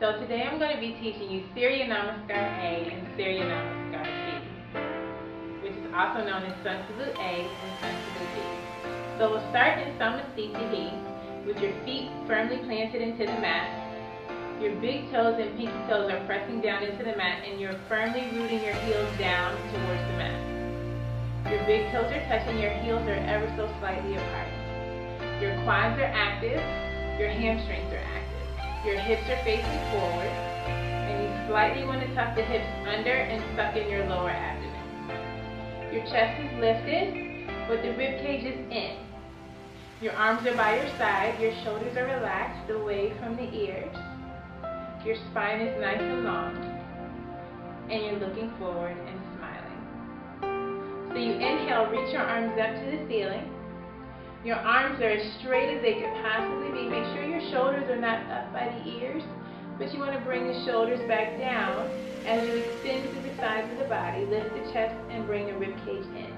So today I'm going to be teaching you Surya Namaskar A and Surya Namaskar B, which is also known as Sun Salute A and Sun Salute B. So we'll start in Samasthiti with your feet firmly planted into the mat. Your big toes and pinky toes are pressing down into the mat, and you're firmly rooting your heels down towards the mat. Your big toes are touching, your heels are ever so slightly apart. Your quads are active, your hamstrings are active. Your hips are facing forward, and you slightly want to tuck the hips under and suck in your lower abdomen. Your chest is lifted, but the rib cage is in. Your arms are by your side, your shoulders are relaxed away from the ears. Your spine is nice and long, and you're looking forward and smiling. So you inhale, reach your arms up to the ceiling. Your arms are as straight as they could possibly be. Make sure your shoulders are not up by the ears, but you want to bring the shoulders back down as you extend to the sides of the body. Lift the chest and bring the rib cage in.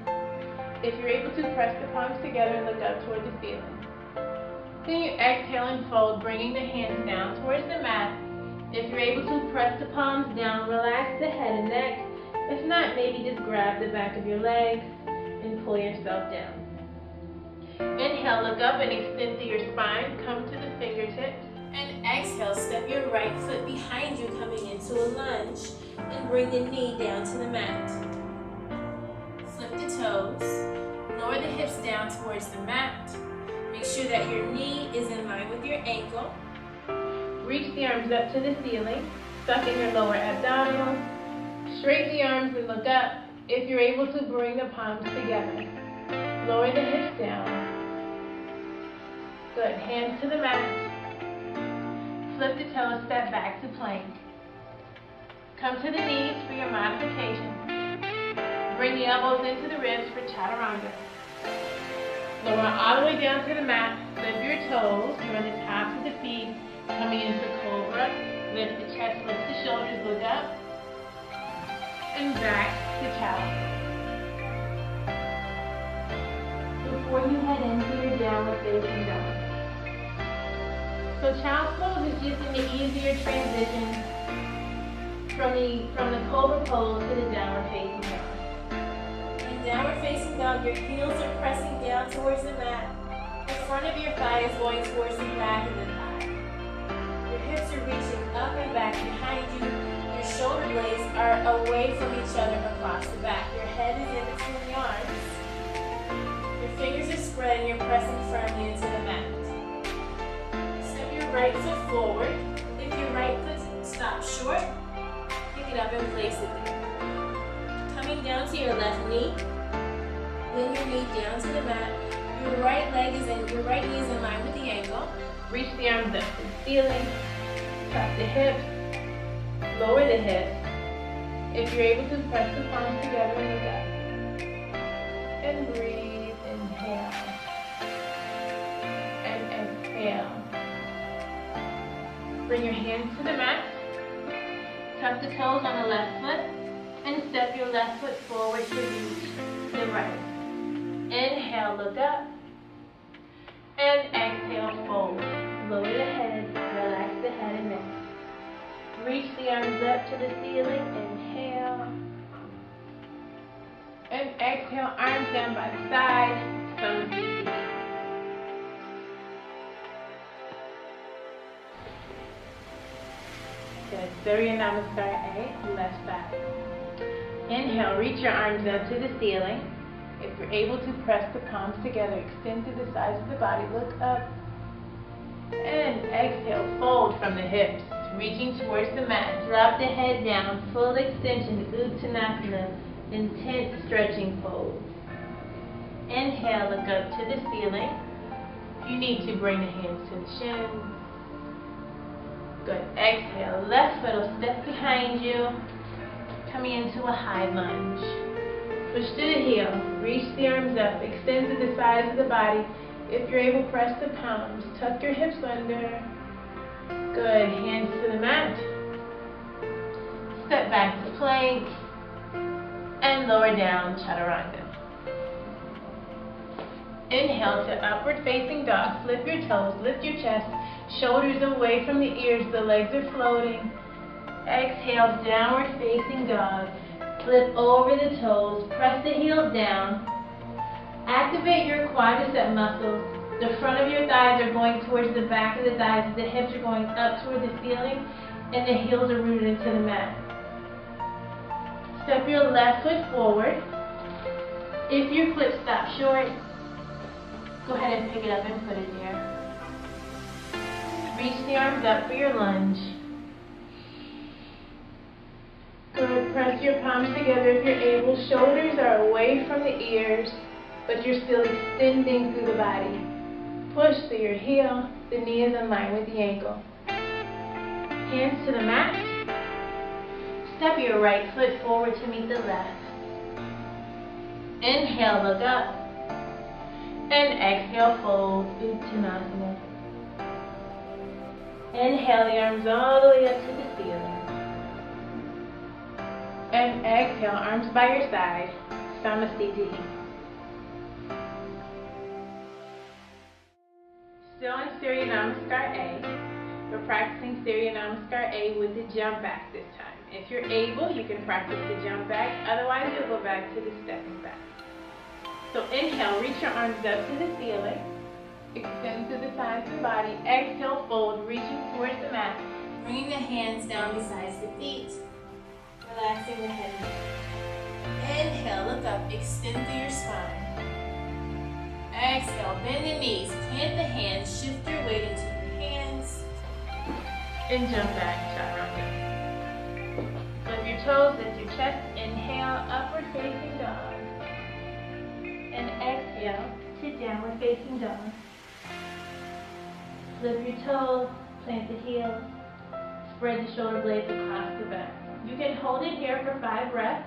If you're able to, press the palms together and look up toward the ceiling. Then you exhale and fold, bringing the hands down towards the mat. If you're able to, press the palms down, relax the head and neck. If not, maybe just grab the back of your legs and pull yourself down. Inhale, look up and extend through your spine, come to the fingertips. And exhale, step your right foot behind you, coming into a lunge, and bring the knee down to the mat. Flip the toes, lower the hips down towards the mat. Make sure that your knee is in line with your ankle. Reach the arms up to the ceiling, suck in your lower abdominals. Straighten the arms and look up. If you're able to, bring the palms together. Lower the hips down. Good. Hands to the mat. Flip the toes, step back to plank. Come to the knees for your modification. Bring the elbows into the ribs for chaturanga. Lower all the way down to the mat. Lift your toes. You're on the tops of the feet. Coming into cobra. Lift the chest, lift the shoulders, look up. And back to child's pose. Before you head into your downward facing dog. So child's pose is just an easier transition from the cobra pose to the downward facing dog. In downward facing dog, your heels are pressing down towards the mat. The front of your thigh is going towards the back of the thigh. Your hips are reaching up and back behind you. Your shoulder blades are away from each other across the back. Your head is in between the arms. Your fingers are spread and you're pressing firmly into the mat. Step your right foot forward. If your right foot stops short, pick it up and place it there. Coming down to your left knee. Bring your knee down to the mat. Your right knee is in line with the ankle. Reach the arms up to the ceiling. Tuck the hips. Lower the hips. If you're able to, press the palms together and look up. And breathe. Inhale. And exhale. Bring your hands to the mat. Tuck the toes on the left foot. And step your left foot forward to reach the right. Inhale, look up. And exhale, fold. Lower the head, relax the head and neck. Reach the arms up to the ceiling, inhale. And exhale, arms down by the side, Samasthiti. Good. Surya Namaskar A, left side. Inhale, reach your arms up to the ceiling. If you're able to, press the palms together, extend to the sides of the body, look up. And exhale, fold from the hips, reaching towards the mat. Drop the head down, full extension, Uttanasana, intense stretching pose. Inhale, look up to the ceiling. If you need to, bring the hands to the shins. Good. Exhale, left foot will step behind you, coming into a high lunge. Push to the heel, reach the arms up, extend to the sides of the body. If you're able, press the palms, tuck your hips under. Good, hands to the mat. Step back to plank. And lower down, chaturanga. Inhale to upward facing dog. Flip your toes, lift your chest, shoulders away from the ears, the legs are floating. Exhale, downward facing dog. Flip over the toes, press the heels down. Activate your quadricep muscles. The front of your thighs are going towards the back of the thighs, the hips are going up toward the ceiling, and the heels are rooted into the mat. Step your left foot forward. If your foot stops short, go ahead and pick it up and put it there. Reach the arms up for your lunge. Good. Press your palms together if you're able. Shoulders are away from the ears, but you're still extending through the body. Push through your heel. The knee is in line with the ankle. Hands to the mat. Step your right foot forward to meet the left. Inhale, look up. And exhale, fold, Uttanasana. Inhale, the arms all the way up to the ceiling. And exhale, arms by your side, Samasthiti. Still in Surya Namaskar A. We're practicing Surya Namaskar A with the jump back this time. If you're able, you can practice the jump back. Otherwise, you'll go back to the stepping back. So inhale, reach your arms up to the ceiling. Extend to the sides of the body. Exhale, fold, reaching towards the mat. Bringing the hands down beside the feet. Relaxing the head. Inhale, look up, extend through your spine. Exhale, bend the knees, plant the hands, shift your weight into your hands. And jump back, chaturanga. Flip your toes, lift your chest. Inhale, upward facing dog. And exhale to downward facing dog. Flip your toes, plant the heels, spread the shoulder blades across the back. You can hold it here for 5 breaths.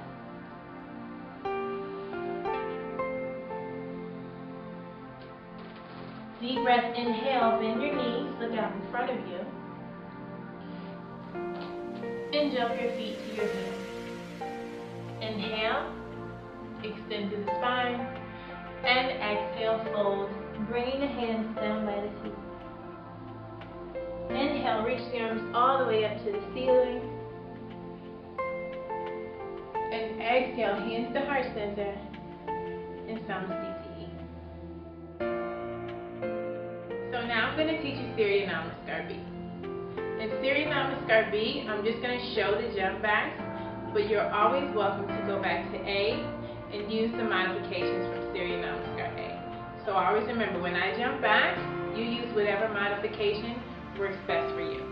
Deep breath, inhale, bend your knees, look out in front of you. And jump your feet to your heels. Inhale, extend to the spine. And exhale, fold, bringing the hands down by the feet. Inhale, reach the arms all the way up to the ceiling. And exhale, hands to heart center in Samasthiti. So now I'm going to teach you Surya Namaskar B. In Surya Namaskar B, I'm just going to show the jump backs, but you're always welcome to go back to A and use the modifications from Surya Namaskar A. So always remember, when I jump back, you use whatever modification works best for you.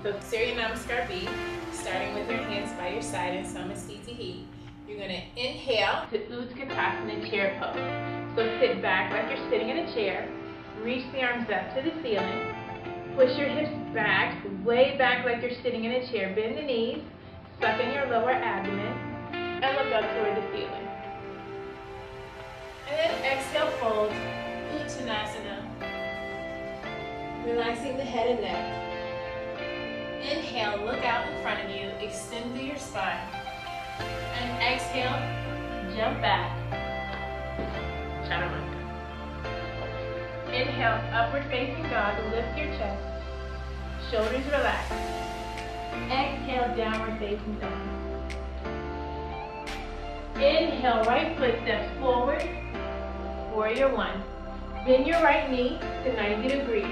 So Surya Namaskar B, starting with your hands by your side in Samasthiti. You're going to inhale to Utkatasana chair pose. So sit back like you're sitting in a chair. Reach the arms up to the ceiling. Push your hips back, way back like you're sitting in a chair. Bend the knees, suck in your lower abdomen, and look up toward the ceiling. And then exhale, fold, Uttanasana. Relaxing the head and neck. Inhale, look out in front of you, extend through your spine. And exhale, jump back. Chaturanga. Inhale, upward facing dog, lift your chest. Shoulders relaxed. Exhale, downward facing dog. Inhale, right foot steps forward. Warrior 1. Bend your right knee to 90 degrees.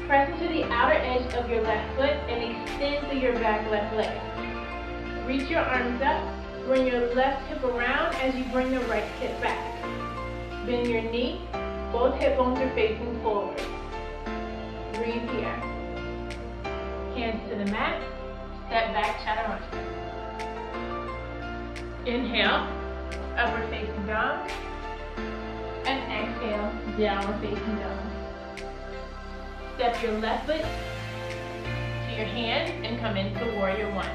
Press into the outer edge of your left foot and extend through your back left leg. Reach your arms up. Bring your left hip around as you bring the right hip back. Bend your knee. Both hip bones are facing forward. Breathe here. Hands to the mat. Step back, chaturanga. Inhale, upward facing dog. And exhale, downward facing dog. Step your left foot to your hand and come into Warrior 1.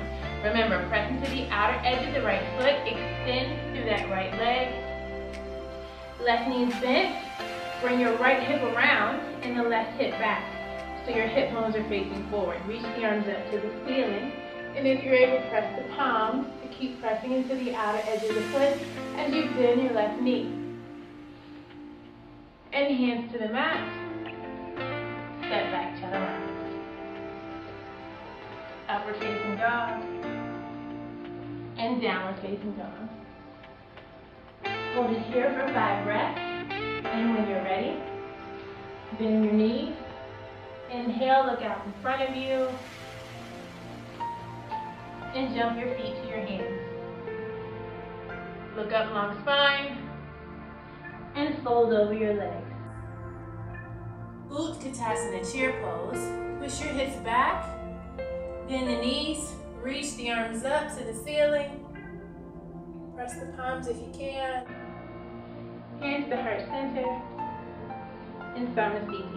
Remember, press into the outer edge of the right foot, extend through that right leg. Left knee is bent. Bring your right hip around and the left hip back, so your hip bones are facing forward. Reach the arms up to the ceiling, and if you're able, press the palms to keep pressing into the outer edge of the foot as you bend your left knee. and hands to the mat. Step back, chaturanga. Upward facing dog and downward facing dog. Hold it here for 5 breaths, and when you're ready, bend your knees. Inhale, look out in front of you, and jump your feet to your hands. Look up long spine, and fold over your legs. Utkatasana, chair pose. Push your hips back, bend the knees, reach the arms up to the ceiling. Press the palms if you can. Hands to heart center, and Samasthiti.